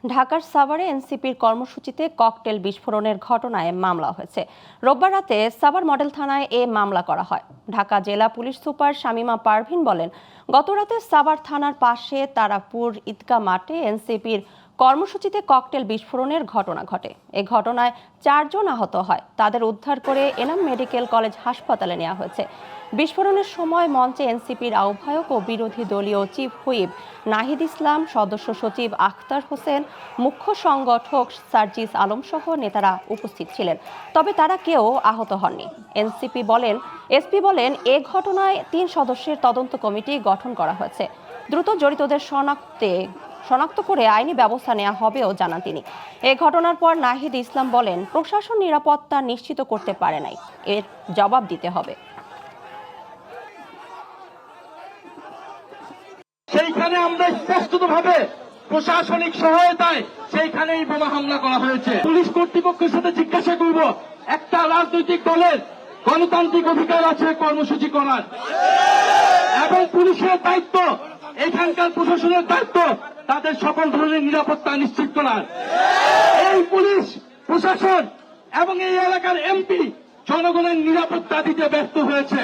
ঢাকার সাভারে এনসিপির কর্মসূচিতে ককটেল বিস্ফোরণের ঘটনায় মামলা হয়েছে। রোববার রাতে সাভার মডেল থানায় এ মামলা করা হয়। ঢাকা জেলা পুলিশ সুপার শামীমা পারভীন বলেন, গতরাতে সাভার থানার পাশে তারাপুর ঈদগাহ মাঠে এনসিপির কর্মসূচিতে ককটেল বিস্ফোরণের ঘটনা ঘটে। এ ঘটনায় 4 জন আহত হয়। তাদের উদ্ধার করে এনাম মেডিকেল কলেজ হাসপাতালে নেওয়া হয়েছে। বিস্ফোরণের সময় মঞ্চে এনসিপির আহ্বায়ক ও বিরোধী দলীয় চিফ হুইপ নাহিদ ইসলাম, সদস্য সচিব আখতার হোসেন, মুখ্য সংগঠক সার্জিস আলম সহ নেতারা উপস্থিত ছিলেন। তবে তারা কেউ আহত হননি। এসপি বলেন, এ ঘটনায় 3 সদস্যের তদন্ত কমিটি গঠন করা হয়েছে। দ্রুত জড়িতদের শনাক্ত করে আইনি ব্যবস্থা নেওয়া হবেও জানান তিনি। এ ঘটনার পর নাহিদ ইসলাম বলেন, প্রশাসন নিরাপত্তা নিশ্চিত করতে পারে নাই, এর জবাব দিতে হবে। সেইখানে আমরা স্পষ্টভাবে প্রশাসনিক সহায়তায় সেইখানেই বোমা হামলা করা হয়েছে। পুলিশ কর্তৃপক্ষের সাথে জিজ্ঞাসা করব, একটা রাজনৈতিক দলের গণতান্ত্রিক অধিকার আছে কর্মসূচি করার, এবং পুলিশের দায়িত্ব, এখানকার প্রশাসনের দায়িত্ব তাদের সকল ধরনের নিরাপত্তা নিশ্চিত করার। এই পুলিশ প্রশাসন এবং এই এলাকার এমপি জনগণের নিরাপত্তা দিতে ব্যর্থ হয়েছে।